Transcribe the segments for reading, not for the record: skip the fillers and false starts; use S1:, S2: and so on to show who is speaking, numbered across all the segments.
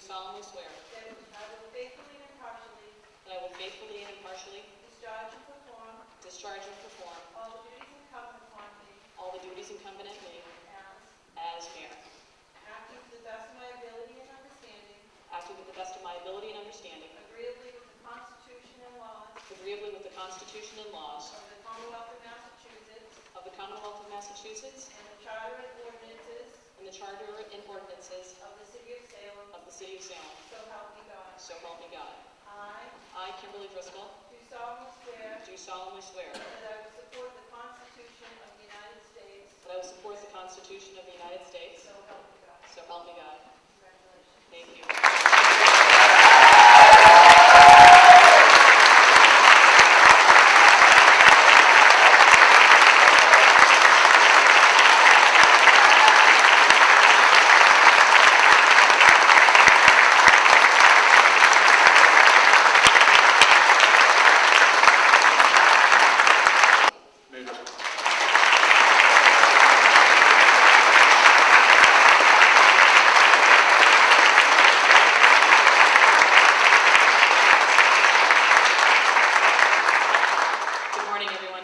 S1: solemnly swear
S2: that I will faithfully and impartially
S1: discharge and perform
S2: all the duties incumbent on me
S1: as mayor,
S2: acting to the best of my ability and understanding,
S1: acting to the best of my ability and understanding,
S2: agreeably with the Constitution and laws
S1: agreeably with the Constitution and laws
S2: of the Commonwealth of Massachusetts
S1: of the Commonwealth of Massachusetts
S2: and the Charter and ordinances
S1: and the Charter and ordinances
S2: of the City of Salem,
S1: of the City of Salem.
S2: so help me God.
S1: So help me God.
S2: I
S1: I, Kimberly Driscoll,
S2: do solemnly swear
S1: do solemnly swear
S2: that I will support the Constitution of the United States,
S1: that I will support the Constitution of the United States.
S2: so help me God.
S1: So help me God.
S2: Congratulations.
S1: Thank you. Good morning, everyone.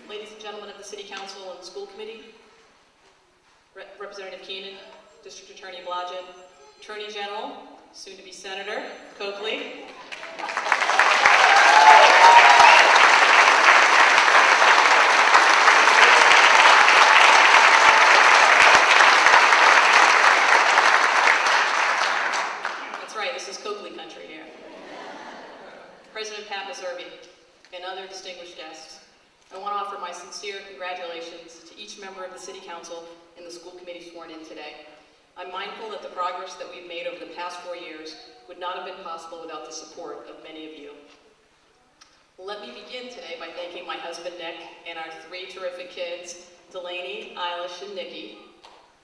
S1: Ladies and gentlemen of the City Council and School Committee, Representative Keenan, District Attorney Blodgett, Attorney General, soon-to-be Senator Coakley, that's right, this is Coakley country here, President Pat Meservey, and other distinguished guests. I want to offer my sincere congratulations to each member of the City Council and the school committee sworn in today. I'm mindful that the progress that we've made over the past 4 years would not have been possible without the support of many of you. Let me begin today by thanking my husband Nick and our 3 terrific kids, Delaney, Eilish, and Nikki.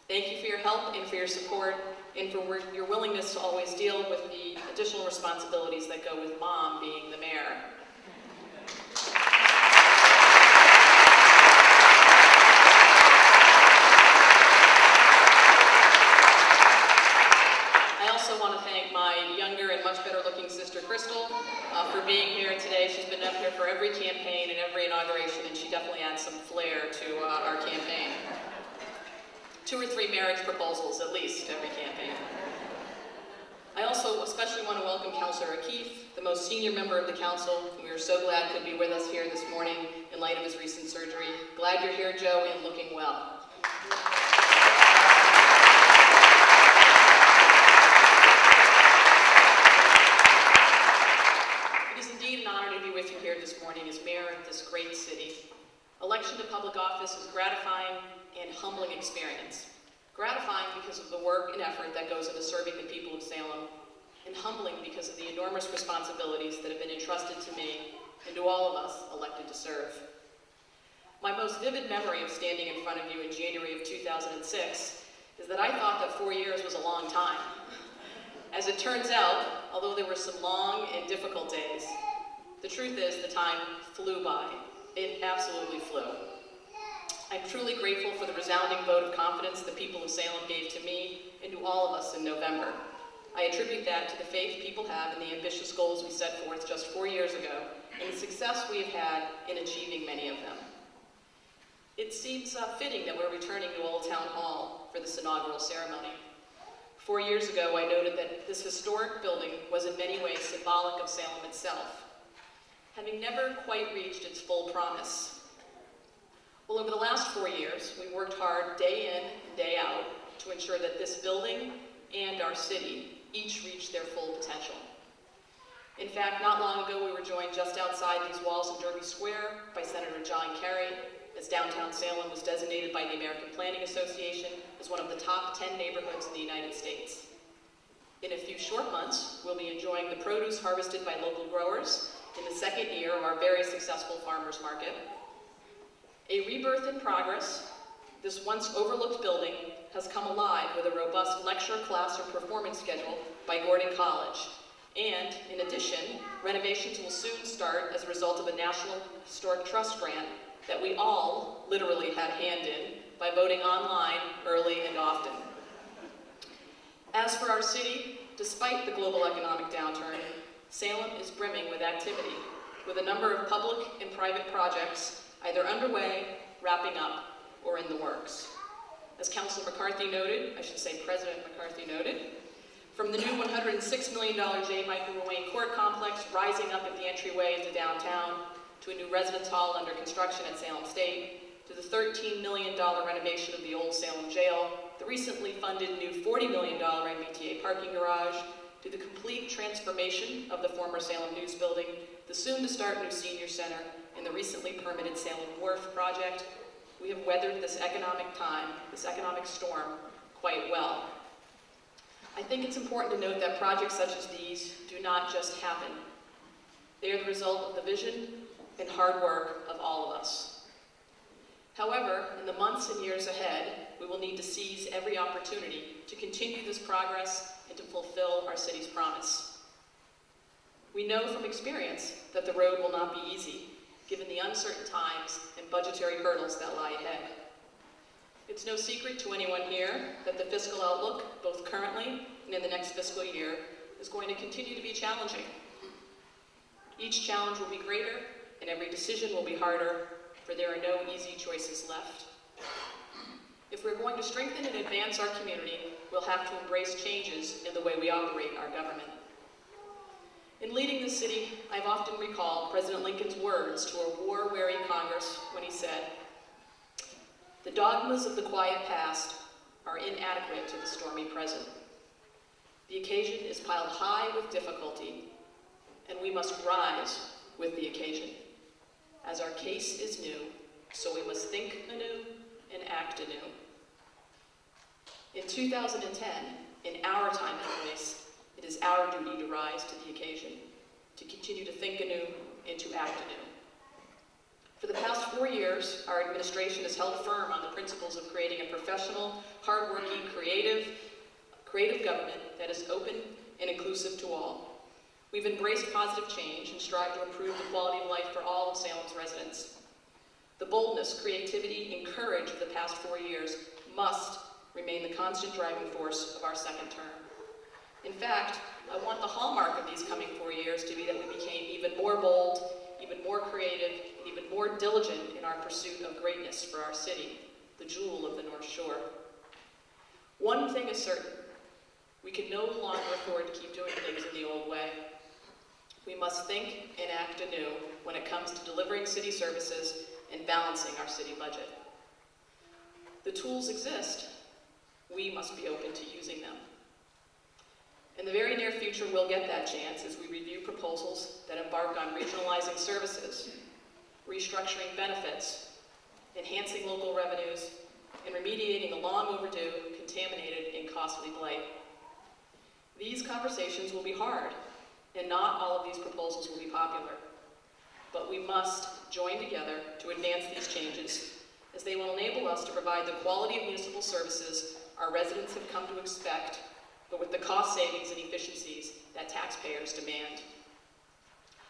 S1: Thank you for your help and for your support and for your willingness to always deal with the additional responsibilities that go with Mom being the mayor. I also want to thank my younger and much better looking sister Crystal for being here today. She's been up here for every campaign and every inauguration, and she definitely adds some flair to our campaign. 2 or 3 marriage proposals at least every campaign. I also especially want to welcome Councilor O'Keefe, the most senior member of the council, whom we are so glad could be with us here this morning in light of his recent surgery. Glad you're here, Joe, and looking well. It is indeed an honor to be with you here this morning as mayor of this great city. Election to public office is a gratifying and humbling experience. Gratifying because of the work and effort that goes into serving the people of Salem, and humbling because of the enormous responsibilities that have been entrusted to me and to all of us elected to serve. My most vivid memory of standing in front of you in January of 2006 is that I thought that 4 years was a long time. As it turns out, although there were some long and difficult days, the truth is the time flew by. It absolutely flew. I'm truly grateful for the resounding vote of confidence the people of Salem gave to me and to all of us in November. I attribute that to the faith people have in the ambitious goals we set forth just 4 years ago and the success we have had in achieving many of them. It seems fitting that we're returning to Old Town Hall for this inaugural ceremony. 4 years ago, I noted that this historic building was in many ways symbolic of Salem itself, having never quite reached its full promise. Well, over the last 4 years, we worked hard day in and day out to ensure that this building and our city each reached their full potential. In fact, not long ago, we were joined just outside these walls in Derby Square by Senator John Kerry, as downtown Salem was designated by the American Planning Association as one of the top 10 neighborhoods in the United States. In a few short months, we'll be enjoying the produce harvested by local growers in the 2nd year of our very successful farmers market. A rebirth in progress, this once overlooked building has come alive with a robust lecture, class, or performance schedule by Gordon College. And, in addition, renovations will soon start as a result of a National Historic Trust grant that we all literally had a hand in by voting online early and often. As for our city, despite the global economic downturn, Salem is brimming with activity, with a number of public and private projects either underway, wrapping up, or in the works. As Councilor McCarthy noted, I should say President McCarthy noted, from the new $106 million J. Michael Ruane Court Complex rising up at the entryway into downtown, to a new residence hall under construction at Salem State, to the $13 million renovation of the old Salem Jail, the recently funded new $40 million MBTA parking garage, to the complete transformation of the former Salem News Building, the soon-to-start new senior center, and the recently permitted Salem Wharf project, we have weathered this economic time, this economic storm, quite well. I think it's important to note that projects such as these do not just happen. They are the result of the vision and hard work of all of us. However, in the months and years ahead, we will need to seize every opportunity to continue this progress and to fulfill our city's promise. We know from experience that the road will not be easy, given the uncertain times and budgetary hurdles that lie ahead. It's no secret to anyone here that the fiscal outlook, both currently and in the next fiscal year, is going to continue to be challenging. Each challenge will be greater, and every decision will be harder, for there are no easy choices left. If we're going to strengthen and advance our community, we'll have to embrace changes in the way we operate our government. In leading the city, I've often recalled President Lincoln's words to a war-weary Congress when he said, "The dogmas of the quiet past are inadequate to the stormy present. The occasion is piled high with difficulty, and we must rise with the occasion. As our case is new, so we must think anew and act anew." In 2010, in our time and place, it is our duty to rise to the occasion, to continue to think anew and to act anew. For the past 4 years, our administration has held firm on the principles of creating a professional, hardworking, creative government that is open and inclusive to all. We've embraced positive change and strived to improve the quality of life for all of Salem's residents. The boldness, creativity, and courage of the past 4 years must remain the constant driving force of our second term. In fact, I want the hallmark of these coming 4 years to be that we became even more bold, even more creative, and even more diligent in our pursuit of greatness for our city, the jewel of the North Shore. One thing is certain, we can no longer afford to keep doing things in the old way. We must think and act anew when it comes to delivering city services and balancing our city budget. The tools exist. We must be open to using them. In the very near future, we'll get that chance as we review proposals that embark on regionalizing services, restructuring benefits, enhancing local revenues, and remediating the long overdue, contaminated, and costly blight. These conversations will be hard, and not all of these proposals will be popular. But we must join together to advance these changes, as they will enable us to provide the quality of municipal services our residents have come to expect, but with the cost savings and efficiencies that taxpayers demand.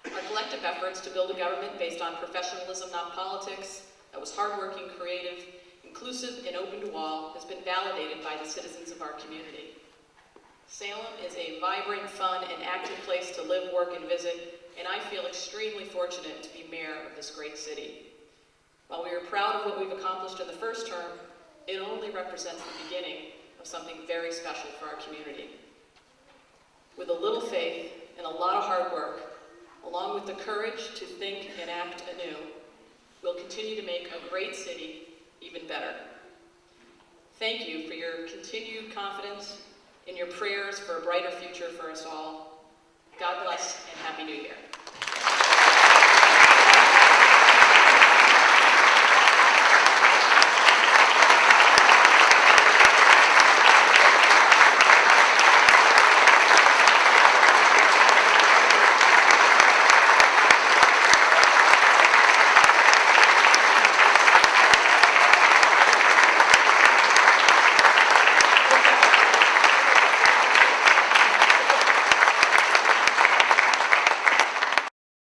S1: Our collective efforts to build a government based on professionalism, not politics, that was hardworking, creative, inclusive, and open to all, has been validated by the citizens of our community. Salem is a vibrant, fun, and active place to live, work, and visit, and I feel extremely fortunate to be mayor of this great city. While we are proud of what we've accomplished in the first term, it only represents the beginning of something very special for our community. With a little faith and a lot of hard work, along with the courage to think and act anew, we'll continue to make a great city even better. Thank you for your continued confidence and your prayers for a brighter future for us all. God bless and Happy New Year.